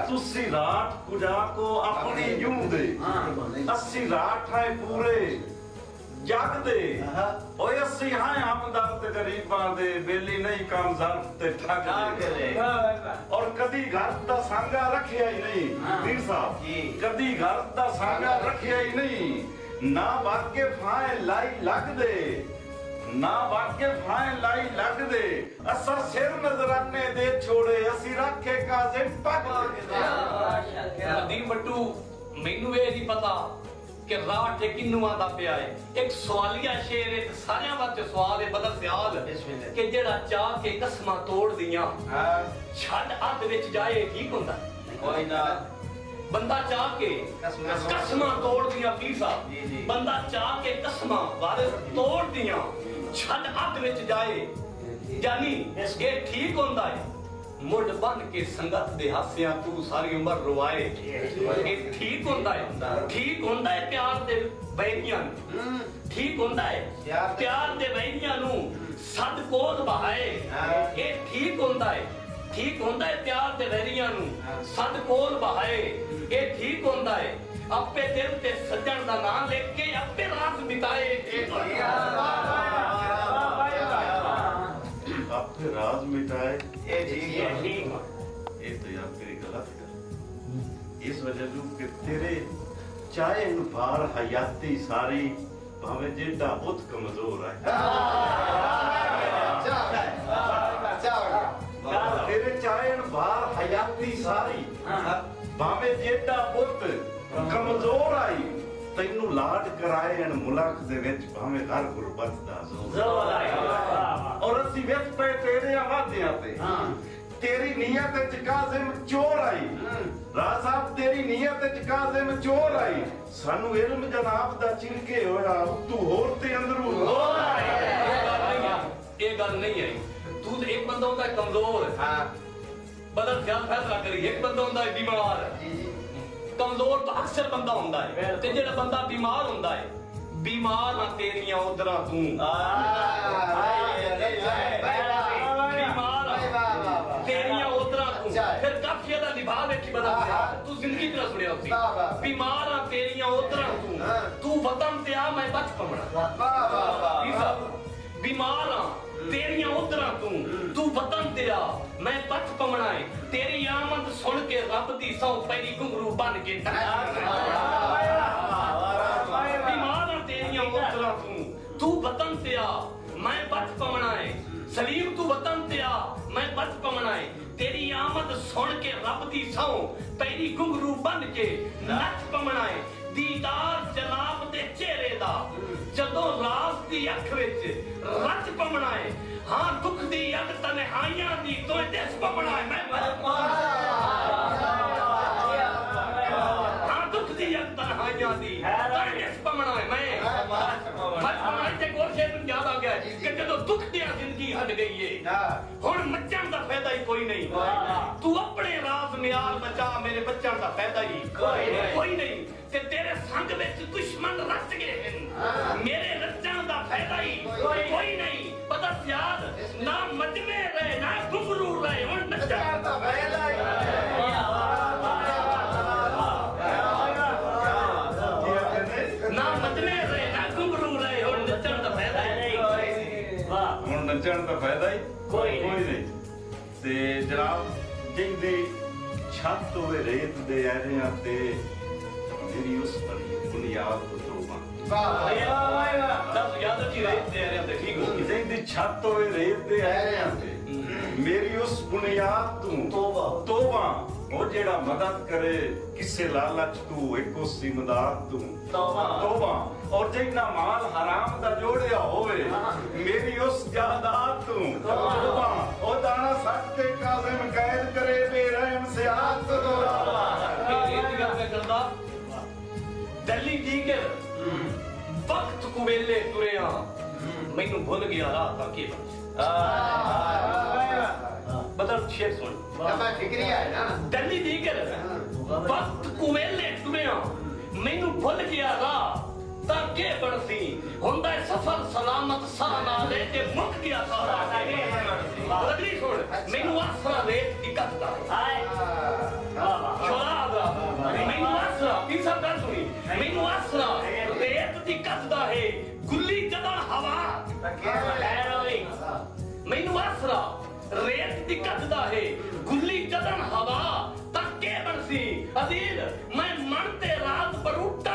तुसी रात कुजा को अपनी यूं दे अस्सी रात है पूरे जग दे ओए अस्सी हाँ आमदार ते गरीबां दे बेली नहीं काम ज़र्फ ते ठग दे और कदी घर दा सांगा रखिया ही नहीं वीर साहब कदी घर दा सांगा रखिया ही नहीं ना वाके फाए लाई लग दे ना वाके फाए लाई लग दे असर सिर नजराने दे छोड़े असी रखे काजे पग दी मट्टू मैनू ये नहीं पता कि रात किन्नू आंदा पिया है एक सवालिया शेर एक सारियां वास्ते सवाल है बदल सियाल कि जेड़ा चाह के कसमां तोड़ दियां छड़ अध विच जाए ठीक हुंदा कोई ना बंदा चाह के कसमां तोड़ दियां पीर साहब बंदा चाह के कसमां वारिस तोड़ दियां छड़ अध विच जाए यानी ये ठीक हुंदा है मुड़ बन के संगत दे हासियां तू सारी उम्र रोवाए ये ठीक होंदा है प्यार दे वैरियां ठीक होंदा है प्यार दे वैरियां नु सद कोद बहाए ये ठीक होंदा है प्यार दे वैरियां नु सद कोद बहाए ये ठीक होंदा है अपे दिल ते सज्जन दा नाम लेके अपे रात बिताए आपने राज मिटाए ये तो यार तेरी गलत कर इस वजह से कि तेरे चाहे बार हयाती सारी भावे जेड़ा बहुत कमजोर है तेरे चाहे बार हयाती सारी भावे जेड़ा बहुत कमजोर आई तैनू लाड कराए मुल्क दे विच भावे हर गुरबत दा जोर आई और असी विच पे तेरे आवाज़ियां ते तेरी नीयत विच काज़िम चोर आई राज साहब तेरी नीयत विच काज़िम चोर आई सानू इल्म जनाब दा चिरके होया तू होर ते अंदरू होर आई ये गल नहीं आई तू ते एक बंदा होंदा कमजोर बदल ख्याल फैसला करी एक बंदा होंदा बीमार कमजोर तो अक्सर बंदा होंदा है ते जेड़ा बंदा बीमार होंदा है बीमार ना तेरियां उधरा तू बीमार तेरियां उधरा तू फिर काफिया दा निभा वेखी बदल तू जिंदगी च सुनिया होसी बीमार ना तेरियां उधरा तू वतन ते आ मैं बच पवना बीमार आ तेरियां उधरा तू वतन ते आ मैं बच पवना है तेरी आमद सुन के रब दी सौ पैरी घुंघरू बन के बीमार आ तेरियां उधरा तू वतन ते आ मैं बच पवना है सलीम तू वतन ते आ मैं बच पवना है तेरी आमद सुन के रब दी सौ पैरी घुंघरू बन के नच पवना है दीदार जनाब दे चेहरे दा जदों राज दी अख विच रच पवना है हां दुख दी अग तन्हाइयां दी तो दिस पवना है मैं हां दुख दी अग तन्हाइयां दी तो दिस पवना है मैं पवना ते कोशे नु याद आ गया कि जदों दुख दी जिंदगी हट गई है हुन मचण दा फायदा ही कोई नहीं तू अपने राज म्यार बचा मेरे बच्चन दा फायदा ही कोई नहीं ते तेरे संग विच दुश्मन रच गए हैं मेरे रचन दा फायदा ही कोई नहीं पता याद ना मजमे रहे ना घुंघरू रहे हुन नचण दा फायदा ही ना मजमे रहे ना घुंघरू रहे हुन नचण दा फायदा ही हुन नचण दा फायदा ही कोई नहीं ते जनाब जिंदी छत होवे रेत दे ऐरियां ते मेरी उस पर बुनियाद तो तोबा दस याद रखी रेत दे रहे थे ठीक हो जिंदी छत होवे रेत दे ऐरियां ते मेरी उस बुनियाद तू तोबा ओ जेड़ा मदद करे किसे लालच तू एको सिमदाद तू तोबा और जिन्ना माल हराम दा जोड़िया होवे मेरी उस जायदाद तू तोबा ओ दाना सट के काज़िम कैद करे बेरहम से हाथ तोबा ये गल मैं करदा दिल्ली दी के वक्त कुवेले तुरिया मैनू भूल गया राह का के बदल शेर सुन मैं फिक्रिया है ना दिल्ली दी के वक्त कुवेले तुरिया मैनू भूल गया राह ता के बनसी हुंदा सफर सलामत सा नाले ते मुक गया सारा के लगली सुन मैनू आसरा रेत की कथदा हाय ਆਸਰਾ ਰੇਤ ਦੀ ਕੱਢਦਾ ਹੈ ਗੁੱਲੀ ਜਦਨ ਹਵਾ ਮੈਨੂੰ ਆਸਰਾ ਰੇਤ ਦੀ ਕੱਢਦਾ ਹੈ ਗੁੱਲੀ ਜਦਨ ਹਵਾ ਤੱਕੇ ਬਣਸੀ ਅਦੀਲ ਮੈਂ ਮਨ ਤੇ ਰਾਤ ਬਰੂਟਾ